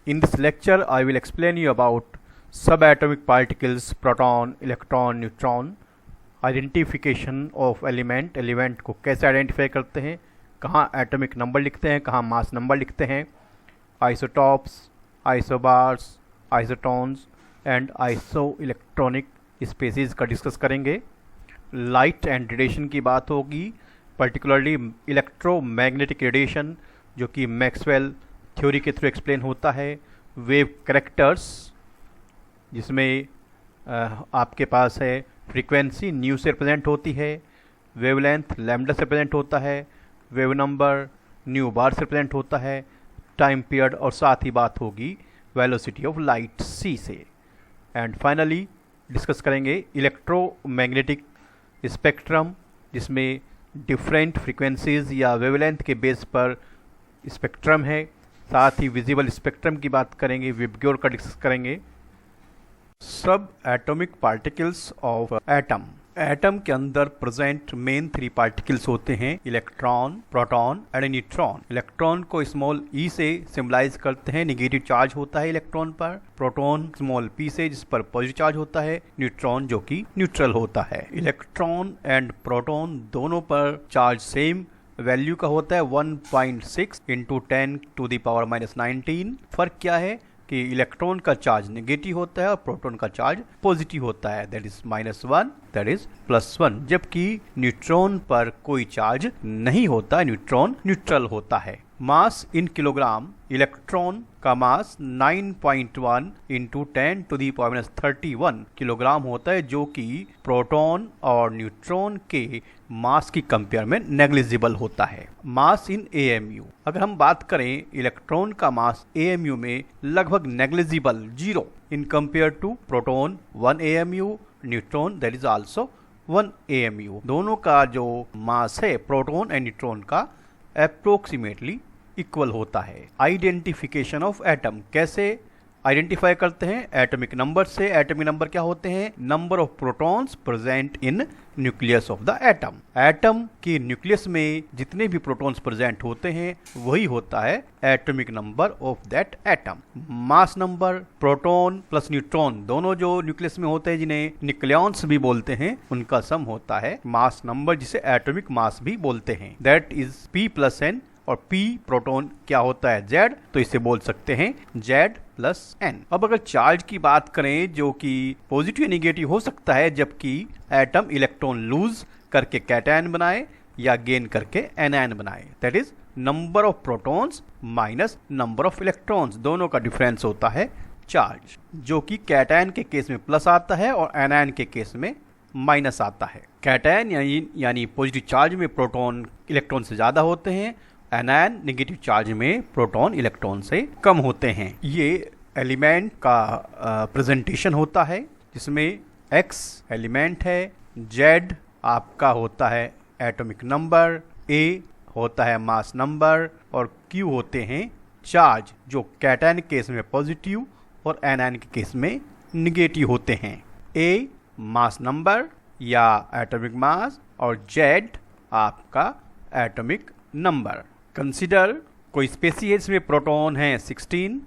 In this lecture, I will explain you about subatomic particles, proton, electron, neutron, identification of element को कैसे identify करते हैं, कहाँ atomic number लिखते हैं, कहाँ मास नंबर लिखते हैं, isotopes, isobars, isotones and iso electronic species का डिस्कस करेंगे। लाइट एंड रेडिएशन की बात होगी, पर्टिकुलरली इलेक्ट्रोमैग्नेटिक रेडिएशन जो कि मैक्सवेल थ्योरी के थ्रू एक्सप्लेन होता है। वेव करेक्टर्स जिसमें आपके पास है फ्रीक्वेंसी न्यू से रिप्रेजेंट होती है, वेवलेंथ लैम्डा से रिप्रेजेंट होता है, वेव नंबर न्यू बार से रिप्रेजेंट होता है, टाइम पीरियड और साथ ही बात होगी वेलोसिटी ऑफ लाइट c से। एंड फाइनली डिस्कस करेंगे इलेक्ट्रोमैग्नेटिक स्पेक्ट्रम जिसमें डिफरेंट फ्रीक्वेंसीज या वेवलेंथ के बेस पर स्पेक्ट्रम है। साथ ही विजिबल स्पेक्ट्रम की बात करेंगे, विबग्योर का डिस्कस करेंगे। सब atomic particles of atom, atom के अंदर प्रेजेंट मेन 3 पार्टिकल्स होते हैं, electron, proton and neutron. Electron को स्मॉल ई से सिंबलाइज करते हैं, निगेटिव चार्ज होता है इलेक्ट्रॉन पर। प्रोटॉन स्मॉल पी से जिस पर पॉजिटिव चार्ज होता है, न्यूट्रॉन जो कि न्यूट्रल होता है। इलेक्ट्रॉन एंड प्रोटॉन दोनों पर चार्ज सेम वैल्यू का होता है, 1.6 इंटू 10⁻⁻19। फर्क क्या है कि इलेक्ट्रॉन का चार्ज नेगेटिव होता है और प्रोटॉन का चार्ज पॉजिटिव होता है, दैट इज -1, दैट इज +1। जबकि न्यूट्रॉन पर कोई चार्ज नहीं होता, न्यूट्रॉन न्यूट्रल होता है। मास इन किलोग्राम, इलेक्ट्रॉन का मास 9.1 इंटू 10⁻31 किलोग्राम होता है, जो कि प्रोटॉन और न्यूट्रॉन के मास की कंपेयर में नेग्लिजिबल होता है। मास इन AMU, अगर हम बात करें इलेक्ट्रॉन का मास AMU में लगभग negligible 0 in compare to proton 1 AMU, neutron that is also 1 AMU। दोनों का जो मास है प्रोटॉन एंड न्यूट्रॉन का अप्रोक्सीमेटली इक्वल होता है। आइडेंटिफिकेशन ऑफ एटम, कैसे आइडेंटिफाई करते हैं? एटॉमिक नंबर से। एटॉमिक नंबर क्या होते हैं? Number of protons present in nucleus of the atom. Atom के न्यूक्लियस में जितने भी प्रोटॉन्स प्रेजेंट होते हैं वही होता है atomic number of that atom. Mass number, proton plus neutron दोनों जो न्यूक्लियस में होते हैं, जिन्हें न्यूक्लियॉन्स भी बोलते हैं, उनका सम होता है मास नंबर, जिसे एटॉमिक मास भी बोलते हैं, दैट इज P + N। और P प्रोटॉन क्या होता है? Z, तो इसे बोल सकते हैं Z + N। अब अगर चार्ज की बात करें जो कि पॉजिटिव या निगेटिव हो सकता है, जबकि एटम इलेक्ट्रॉन लूज करके कैटायन बनाए या गेन करके एनायन बनाए, that is number of protons minus number of electrons, दोनों का डिफरेंस होता है चार्ज, जो कि कैटायन के केस में प्लस आता है और एनायन के केस में माइनस आता है। कैटायन यानी पॉजिटिव चार्ज में प्रोटॉन इलेक्ट्रॉन से ज्यादा होते हैं, एनायन नेगेटिव चार्ज में प्रोटॉन इलेक्ट्रॉन से कम होते हैं। ये एलिमेंट का प्रेजेंटेशन होता है, जिसमें X एलिमेंट है, Z आपका होता है एटॉमिक नंबर, A होता है मास नंबर और Q होते हैं चार्ज, जो कैटायन के केस में पॉजिटिव और एनायन के केस में निगेटिव होते हैं। A मास नंबर या एटॉमिक मास और Z आपका एटॉमिक नंबर। कंसिडर कोई स्पेसीज इसमें प्रोटॉन है 16,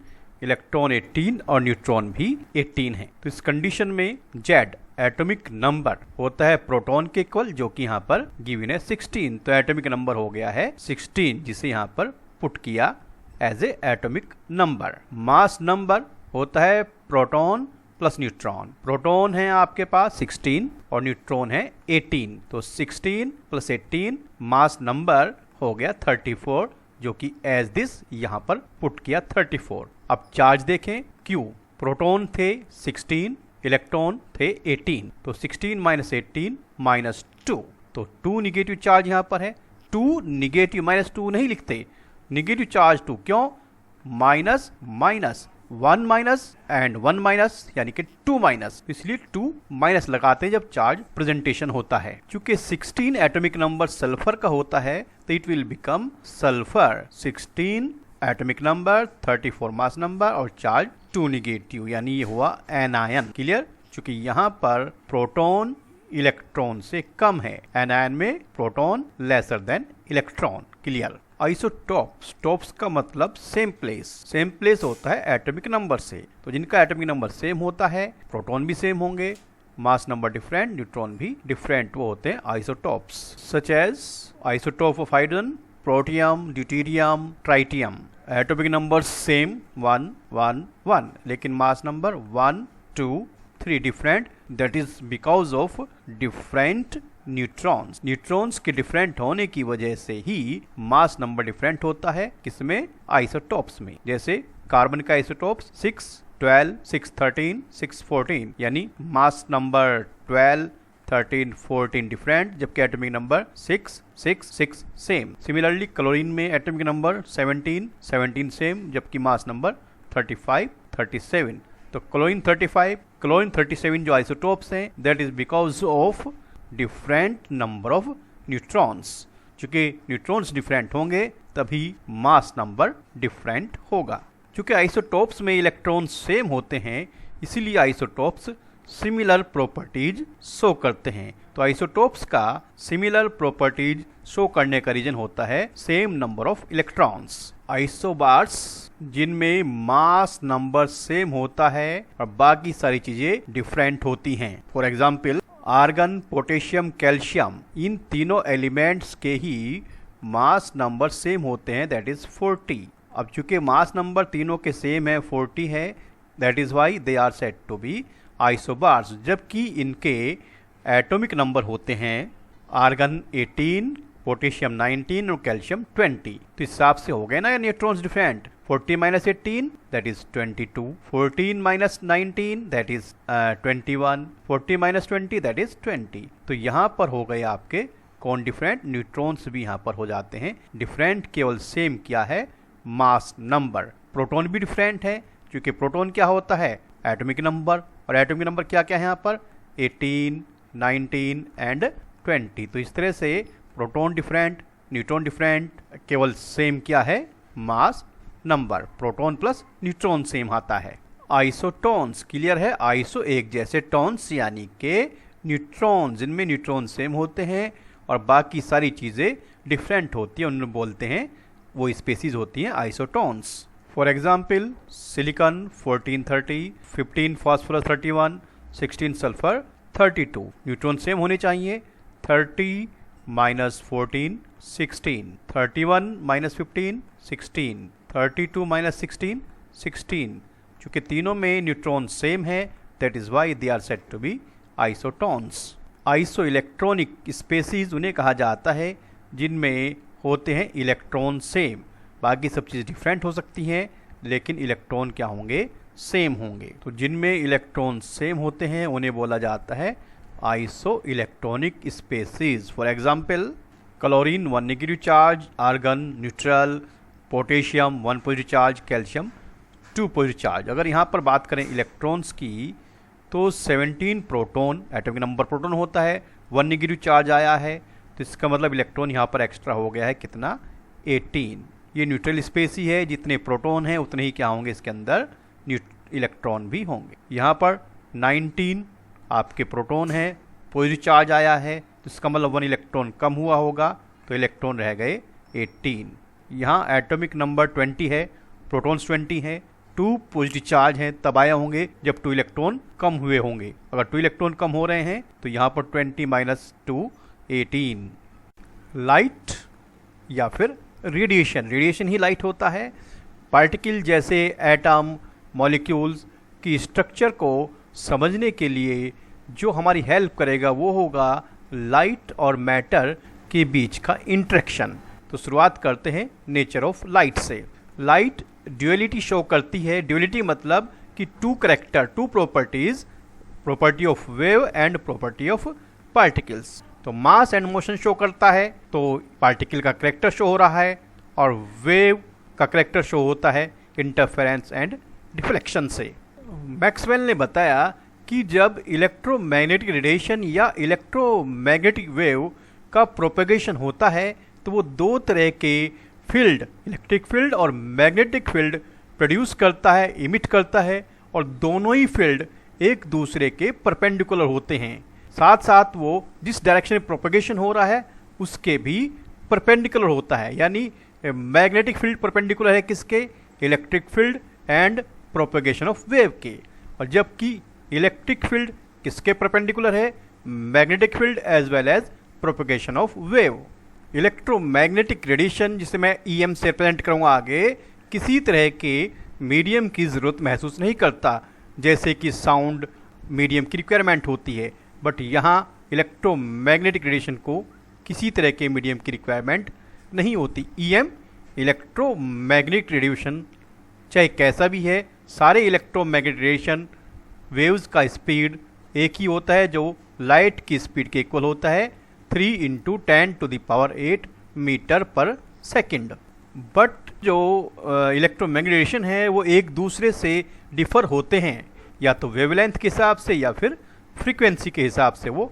इलेक्ट्रॉन 18 और न्यूट्रॉन भी 18 है। तो इस कंडीशन में Z एटॉमिक नंबर होता है प्रोटॉन के इक्वल, जो कि यहाँ पर गिवन है 16, तो एटॉमिक नंबर हो गया है 16, जिसे यहाँ पर पुट किया as a atomic number. Mass number होता है प्रोटॉन प्लस न्यूट्रॉन। प्रोटॉन है आपके पास 16 और न्यूट्रॉन है 18, तो 16 + 18 मास नंबर हो गया 34, जो कि एज दिस यहाँ पर पुट किया 34। अब चार्ज देखें, Q प्रोटॉन थे 16, इलेक्ट्रॉन थे 18, तो 16 - 18 -2, तो 2 निगेटिव चार्ज यहाँ पर है। 2 निगेटिव -2 नहीं लिखते, निगेटिव चार्ज 2, क्यों? Minus minus 1 minus and 1 minus यानी कि 2 माइनस, इसलिए 2 माइनस लगाते हैं जब चार्ज प्रेजेंटेशन होता है। चूंकि 16 एटॉमिक नंबर सल्फर का होता है, तो it will become sulphur 16 atomic number, 34 mass number और चार्ज 2 निगेटिव, यानी ये हुआ एनायन। क्लियर? चूंकि यहाँ पर प्रोटॉन इलेक्ट्रॉन से कम है, एनायन में proton lesser than electron. Clear? Isotopes, tops का मतलब सेम प्लेस होता है एटॉमिक नंबर से। तो जिनका एटॉमिक नंबर सेम होता है, प्रोटॉन भी सेम होंगे, मास नंबर डिफरेंट, न्यूट्रॉन भी डिफरेंट, वो होते हैं isotopes. Such as isotope of hydrogen, protium, deuterium, tritium. Atomic number same 1 1 1, लेकिन mass number 1 2 3 different. That is because of different neutrons. Neutrons के डिफरेंट होने की वजह से ही मास नंबर डिफरेंट होता है। किसमें? आइसोटॉप्स में। जैसे कार्बन का आइसोटॉप्स 6 12 6 13 6 14, यानी मास नंबर 12 13 14 डिफरेंट, जबकि atomic number 6 6 6 same. Similarly chlorine में एटॉमिक नंबर 17 17 सेम, जबकि मास नंबर 35 37। तो क्लोरीन 35 क्लोरीन 37 जो आइसोटॉप्स हैं, that is because of different number of neutrons. चूंकि न्यूट्रॉन्स डिफरेंट होंगे तभी मास नंबर डिफरेंट होगा। चूंकि आइसोटॉप्स में इलेक्ट्रॉन सेम होते हैं, इसीलिए आइसोटॉप्स सिमिलर प्रॉपर्टीज शो करते हैं। तो आइसोटॉप्स का सिमिलर प्रॉपर्टीज शो करने का रीजन होता है same number of electrons. Isobars जिनमें मास नंबर सेम होता है और बाकी सारी चीजें डिफरेंट होती हैं। For example argon, potassium, calcium, इन तीनों एलिमेंट्स के ही मास नंबर सेम होते हैं, दैट इज 40। अब चूंकि मास नंबर तीनों के सेम है, 40 है, that is why they are said to be isobars. जबकि इनके एटॉमिक नंबर होते हैं आर्गन 18, पोटेशियम 19 और कैल्शियम 20। तो इस हिसाब से हो गए ना neutrons different. 40 minus 18 that is 22, 14 minus 19 that is 21, 40 minus 20 that is 20। तो यहाँ पर हो गए आपके कौन डिफरेंट? न्यूट्रॉन्स भी यहाँ पर हो जाते हैं डिफरेंट। केवल सेम क्या है? Mass number. प्रोटॉन भी डिफरेंट है, क्योंकि प्रोटॉन क्या होता है? Atomic number. और एटॉमिक नंबर क्या क्या है यहाँ पर? 18 19 एंड 20। तो इस तरह से प्रोटॉन डिफरेंट, न्यूट्रॉन डिफरेंट, केवल सेम क्या है? Mass number. Proton plus neutron same आता है। आइसोटॉन्स क्लियर है? आइसो एक जैसे, टॉन्स यानी के न्यूट्रॉन, जिनमें न्यूट्रॉन सेम होते हैं और बाकी सारी चीज़ें डिफरेंट होती हैं, उन्हें बोलते हैं, वो स्पेसीज होती हैं isotones. For example silicon 1430, 15 phosphorus 31, 16 sulphur 32। Neutron same होने चाहिए। 30 minus 14 16, 31 minus 15 16, 32 minus 16 16। चूंकि तीनों में न्यूट्रॉन सेम है, that is why they are said to be isotones. Iso electronic species उन्हें कहा जाता है जिनमें होते हैं इलेक्ट्रॉन सेम। बाकी सब चीज़ डिफरेंट हो सकती हैं, लेकिन इलेक्ट्रॉन क्या होंगे? सेम होंगे। तो जिनमें इलेक्ट्रॉन सेम होते हैं उन्हें बोला जाता है iso electronic species. For example chlorine 1 negative charge, argon neutral, potassium 1 positive charge, calcium 2 positive charge. अगर यहाँ पर बात करें इलेक्ट्रॉन्स की, तो 17 प्रोटॉन, एटॉमिक नंबर प्रोटॉन होता है, 1 नेगेटिव चार्ज आया है, तो इसका मतलब इलेक्ट्रॉन यहाँ पर एक्स्ट्रा हो गया है कितना? 18। ये न्यूट्रल स्पेसी है, जितने प्रोटॉन हैं उतने ही क्या होंगे इसके अंदर? इलेक्ट्रॉन भी होंगे। यहाँ पर 19 आपके प्रोटॉन है, पॉजिटिव चार्ज आया है, तो इसका मतलब 1 इलेक्ट्रॉन कम हुआ होगा, तो इलेक्ट्रॉन रह गए 18। यहाँ एटॉमिक नंबर 20 है, प्रोटॉन्स 20 हैं, 2 पॉजिटिव चार्ज हैं, तब आए होंगे जब 2 इलेक्ट्रॉन कम हुए होंगे। अगर 2 इलेक्ट्रॉन कम हो रहे हैं तो यहाँ पर 20 minus 2 18। लाइट या फिर रेडिएशन, रेडिएशन ही लाइट होता है। पार्टिकल जैसे एटम, मॉलिक्यूल्स की स्ट्रक्चर को समझने के लिए जो हमारी हेल्प करेगा वो होगा लाइट और मैटर के बीच का इंटरेक्शन। तो शुरुआत करते हैं नेचर ऑफ लाइट से। लाइट ड्यूअलिटी शो करती है। ड्यूअलिटी मतलब कि 2 character, 2 properties, property of wave and property of particles. तो मास एंड मोशन शो करता है, तो पार्टिकल का कैरेक्टर शो हो रहा है, और वेव का कैरेक्टर शो होता है इंटरफेरेंस एंड डिफ्लेक्शन से। मैक्सवेल ने बताया कि जब इलेक्ट्रोमैग्नेटिक रेडिएशन या इलेक्ट्रोमैग्नेटिक वेव का प्रोपेगेशन होता है, तो वो 2 तरह के फील्ड, इलेक्ट्रिक फील्ड और मैग्नेटिक फील्ड प्रोड्यूस करता है, इमिट करता है, और दोनों ही फील्ड एक दूसरे के परपेंडिकुलर होते हैं। साथ साथ वो जिस डायरेक्शन में प्रोपेगेशन हो रहा है उसके भी परपेंडिकुलर होता है, यानी मैग्नेटिक फील्ड परपेंडिकुलर है किसके? Electric field and propagation of wave के। और जबकि इलेक्ट्रिक फील्ड किसके परपेंडिकुलर है? Magnetic field as well as propagation of wave. Electromagnetic radiation, जिसे मैं EM से रिप्रेजेंट करूँगा आगे, किसी तरह के मीडियम की ज़रूरत महसूस नहीं करता, जैसे कि साउंड मीडियम की रिक्वायरमेंट होती है। बट यहाँ इलेक्ट्रोमैग्नेटिक रेडिएशन को किसी तरह के मीडियम की रिक्वायरमेंट नहीं होती। EM इलेक्ट्रोमैग्नेटिक रेडिएशन चाहे कैसा भी है, सारे इलेक्ट्रोमैग्नेटिक रेडिएशन वेव्स का स्पीड एक ही होता है, जो लाइट की स्पीड के इक्वल होता है, 3 × 10⁸ मीटर पर सेकेंड। बट जो इलेक्ट्रोमैग्नेटिक रेडिएशन है वो एक दूसरे से डिफ़र होते हैं, या तो वेवलेंथ के हिसाब से या फिर फ्रीक्वेंसी के हिसाब से वो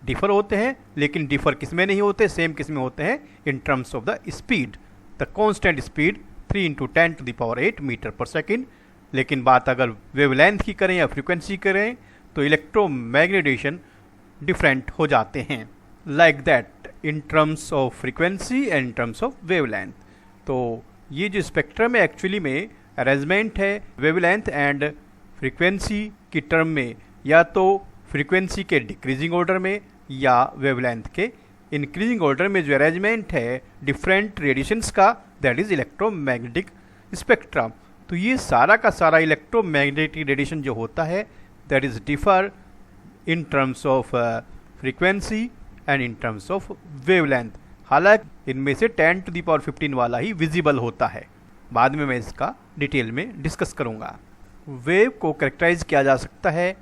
डिफ़र होते हैं। लेकिन डिफ़र किस में नहीं होते, सेम किस में होते हैं? In terms of the speed, the constant speed 3 × 10⁸ metre per second. लेकिन बात अगर वेवलेंथ की करें या फ्रीक्वेंसी करें तो इलेक्ट्रोमैग्नेटिक रेडिएशन डिफरेंट हो जाते हैं, like that in terms of frequency and in terms of wavelength. तो ये जो स्पेक्ट्रम है एक्चुअली में अरेंजमेंट है वेवलेंथ एंड फ्रीक्वेंसी की टर्म में, या तो फ्रीक्वेंसी के डिक्रीजिंग ऑर्डर में या वेवलेंथ के इंक्रीजिंग ऑर्डर में जो अरेंजमेंट है डिफरेंट रेडिएशंस का, दैट इज़ इलेक्ट्रोमैग्नेटिक स्पेक्ट्रम। तो ये सारा का सारा इलेक्ट्रोमैग्नेटिक रेडिएशन जो होता है that is differ in terms of frequency and in terms of wavelength. हालांकि इनमें से 10⁻15 वाला ही विजिबल होता है। बाद में मैं इसका डिटेल में डिस्कस करूंगा। वेव को करेक्टराइज किया जा सकता है,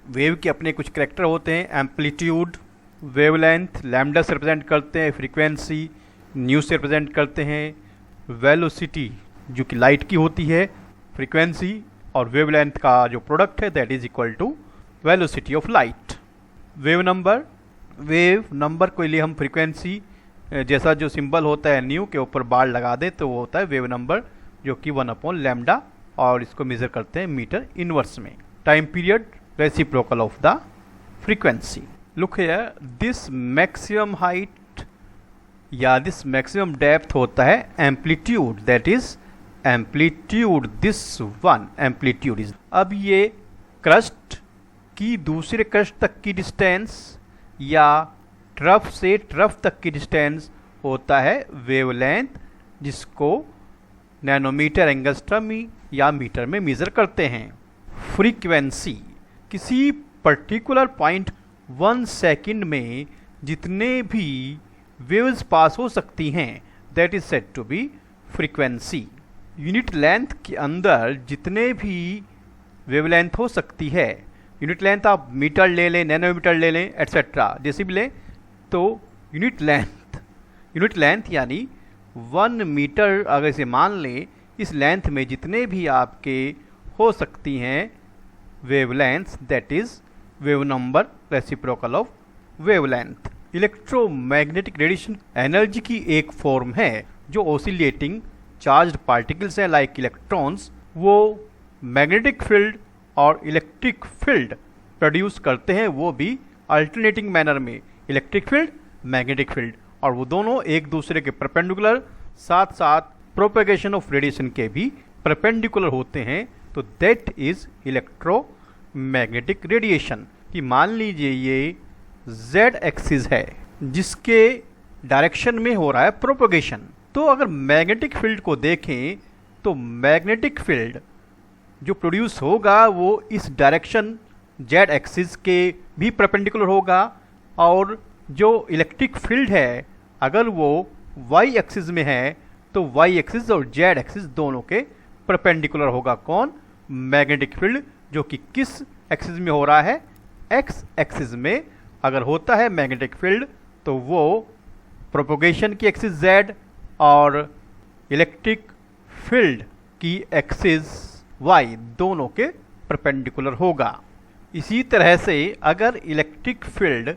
वेव के अपने कुछ करेक्टर होते हैं, एम्पलीट्यूड, वेवलेंथ, लैम्डा से रिप्रेजेंट करते हैं, फ्रीक्वेंसी न्यू से रिप्रेजेंट करते हैं, वेलोसिटी जो कि लाइट की होती है, फ्रीक्वेंसी और वेवलेंथ का जो प्रोडक्ट है that is equal to velocity of light. Wave number के लिए हम फ्रीक्वेंसी जैसा जो सिंबल होता है न्यू के ऊपर बार लगा दे तो वो होता है वेव नंबर, जो कि 1/λ, और इसको मेजर करते हैं मीटर इनवर्स में। Time period reciprocal of the frequency. Look here, this maximum height या दिस मैक्सिमम डेप्थ होता है amplitude, that is amplitude, this one amplitude is. अब ये क्रस्ट की दूसरे क्रस्ट तक की डिस्टेंस या ट्रफ से ट्रफ तक की डिस्टेंस होता है वेवलेंथ, जिसको नैनोमीटर एंगस्ट्रम में या मीटर में मेजर करते हैं। फ्रीक्वेंसी किसी पर्टिकुलर पॉइंट 1 सेकंड में जितने भी वेव्स पास हो सकती हैं that is said to be frequency. Unit length के अंदर जितने भी वेवलेंथ हो सकती है, यूनिट लेंथ आप मीटर ले लें, नैनोमीटर ले लें, एट्सेट्रा जैसे भी लें, तो यूनिट लेंथ यानी 1 मीटर अगर इसे मान लें, इस लेंथ में जितने भी आपके हो सकती हैं wavelength that is wave number reciprocal of wavelength. Electromagnetic radiation energy की एक फॉर्म है जो ऑसिलेटिंग चार्ज्ड पार्टिकल्स है लाइक इलेक्ट्रॉन्स, वो मैग्नेटिक फील्ड और इलेक्ट्रिक फील्ड प्रोड्यूस करते हैं, वो भी अल्टरनेटिंग मैनर में, इलेक्ट्रिक फील्ड मैग्नेटिक फील्ड, और वो दोनों एक दूसरे के परपेंडिकुलर, साथ साथ प्रोपेगेशन ऑफ रेडिएशन के भी परपेंडिकुलर होते हैं। तो दैट इज इलेक्ट्रोमैग्नेटिक रेडिएशन। कि मान लीजिए ये z एक्सिस है जिसके डायरेक्शन में हो रहा है प्रोपेगेशन, तो अगर मैग्नेटिक फील्ड को देखें तो मैग्नेटिक फील्ड जो प्रोड्यूस होगा वो इस डायरेक्शन z एक्सिस के भी परपेंडिकुलर होगा, और जो इलेक्ट्रिक फील्ड है अगर वो y एक्सिस में है तो y एक्सिस और z एक्सिस दोनों के परपेंडिकुलर होगा। कौन? मैग्नेटिक फील्ड, जो कि किस एक्सिस में हो रहा है? x एक्सिस में अगर होता है मैग्नेटिक फील्ड तो वो प्रोपोगेशन की एक्सिस z और इलेक्ट्रिक फील्ड की एक्सिस y दोनों के परपेंडिकुलर होगा। इसी तरह से अगर इलेक्ट्रिक फील्ड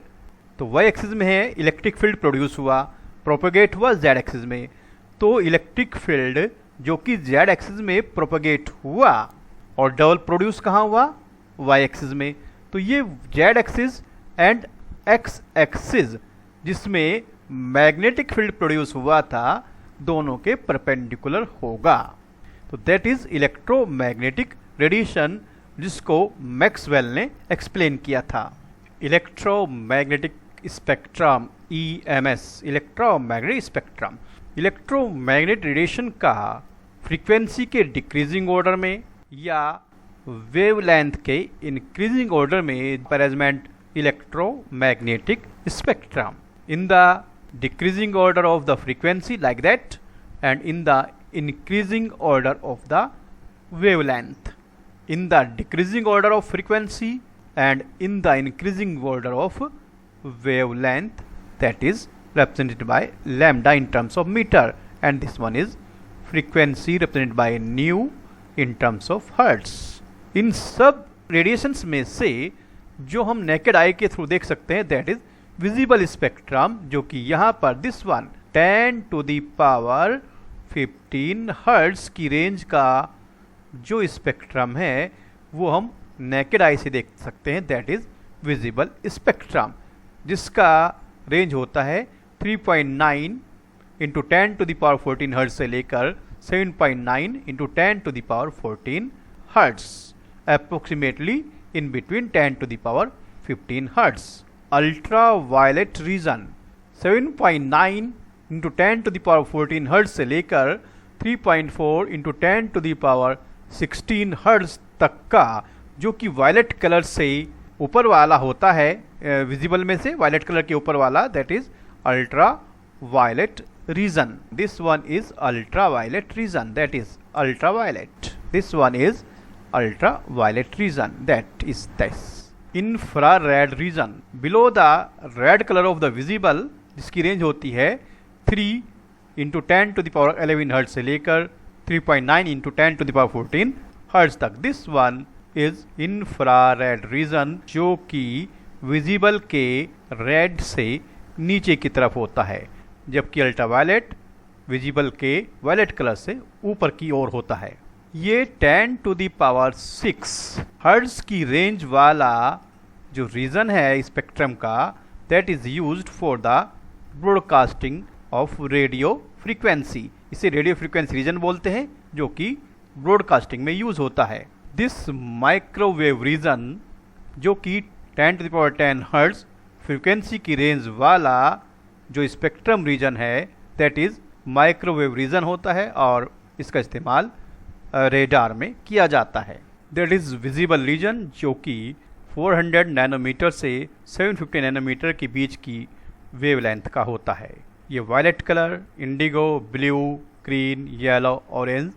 तो y एक्सिस में है, इलेक्ट्रिक फील्ड प्रोड्यूस हुआ, प्रोपोगेट हुआ z एक्सिस में, तो इलेक्ट्रिक फील्ड जो कि z एक्सिस में प्रोपोगेट हुआ और डबल प्रोड्यूस कहाँ हुआ? y एक्सिस में। तो ये z axis and x axis जिसमें मैग्नेटिक फील्ड प्रोड्यूस हुआ था दोनों के परपेंडिकुलर होगा। तो दैट इज इलेक्ट्रोमैग्नेटिक रेडिएशन, जिसको मैक्सवेल ने एक्सप्लेन किया था। Electromagnetic spectrum EMS, electromagnetic spectrum, electromagnetic radiation का फ्रीक्वेंसी के डिक्रीजिंग ऑर्डर में या वेवलेंथ के इंक्रीजिंग ऑर्डर में arrangement electromagnetic spectrum in the decreasing order of the frequency like that and in the increasing order of the wavelength, in the decreasing order of frequency and in the increasing order of wavelength, that is represented by lambda in terms of meter, and this one is frequency represented by nu in terms of hertz। इन सब radiations में से जो हम naked eye के through देख सकते हैं that is visible spectrum, जो कि यहाँ पर this one 10 to the power 15 hertz की रेंज का जो स्पेक्ट्रम है वो हम नेकेड आई से देख सकते हैं, दैट इज विजिबल स्पेक्ट्रम, जिसका रेंज होता है 3.9 into 10 to the power 14 hertz से लेकर 7.9 into 10 to the power 14 hertz, approximately in between 10 to the power 15 hertz। Ultraviolet region 7.9 into 10 to the power 14 hertz से लेकर 3.4 into 10 to the power 16 hertz तक का, जो कि वायलेट कलर से ऊपर वाला होता है, विजिबल में से वायलेट कलर के ऊपर वाला, that is ultraviolet region. This one is ultraviolet region, that is ultraviolet. This one is ultraviolet region, that is this infrared region below the red color of the visible, जिसकी range होती है 3 इंटू 10 to the power 11 hertz से लेकर 3.9 into 10 to the power 14 hertz तक। This one is infrared region, जो कि visible के रेड से नीचे की तरफ होता है, जबकि अल्ट्रावायलेट विजिबल के वायलेट कलर से ऊपर की ओर होता है। ये 10 to the power 6 हर्ट्ज की रेंज वाला जो रीजन है स्पेक्ट्रम का, that is used for the broadcasting of radio frequency. इसे रेडियो फ्रीक्वेंसी रीजन बोलते हैं, जो कि ब्रॉडकास्टिंग में यूज होता है। दिस माइक्रोवेव रीजन, जो कि 10 to the power 10 hertz frequency की रेंज वाला जो स्पेक्ट्रम रीजन है, दैट इज माइक्रोवेव रीजन होता है और इसका इस्तेमाल रेडार में किया जाता है। दैट इज विजिबल रीजन, जो कि 400 नैनोमीटर से 750 नैनोमीटर के बीच की वेवलेंथ का होता है। ये violet colour, indigo, blue, green, yellow, orange,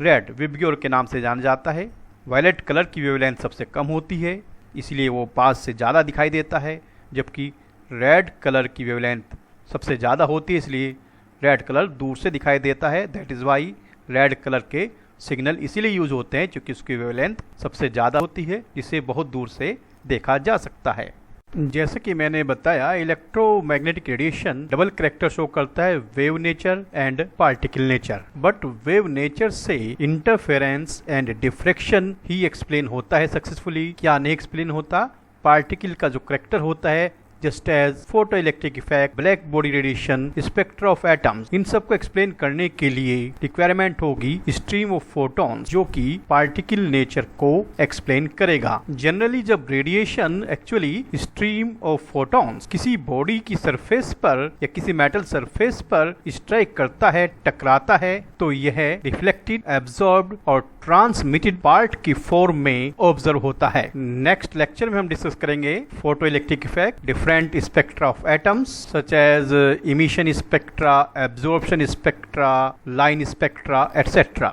red, VIBGYOR के नाम से जाना जाता है। वायलेट कलर की वेवलेंथ सबसे कम होती है, इसलिए वो पास से ज़्यादा दिखाई देता है, जबकि रेड कलर की वेवलेंथ सबसे ज़्यादा होती है, इसलिए रेड कलर दूर से दिखाई देता है। That is why red colour के सिग्नल इसीलिए यूज होते हैं क्योंकि उसकी वेवलेंथ सबसे ज़्यादा होती है, जिसे बहुत दूर से देखा जा सकता है। जैसे कि मैंने बताया, electromagnetic radiation double character show करता है, wave nature and particle nature. But wave nature से इंटरफेरेंस एंड डिफ्रेक्शन ही एक्सप्लेन होता है सक्सेसफुली, क्या नहीं एक्सप्लेन होता। पार्टिकल का जो कैरेक्टर होता है, just as photoelectric effect, black body radiation, spectra of atoms, इन सब को एक्सप्लेन करने के लिए रिक्वायरमेंट होगी स्ट्रीम ऑफ फोटॉन्स, जो कि पार्टिकल नेचर को एक्सप्लेन करेगा। जनरली जब radiation actually stream of photons किसी बॉडी की सरफेस पर या किसी मेटल सरफेस पर स्ट्राइक करता है, टकराता है, तो यह रिफ्लेक्टेड, एब्जॉर्ब्ड और ट्रांसमिटेड पार्ट की फॉर्म में ऑब्जर्व होता है। नेक्स्ट लेक्चर में हम डिस्कस करेंगे photo electric effect, different spectra of atoms such as emission spectra, absorption spectra, line spectra, etc.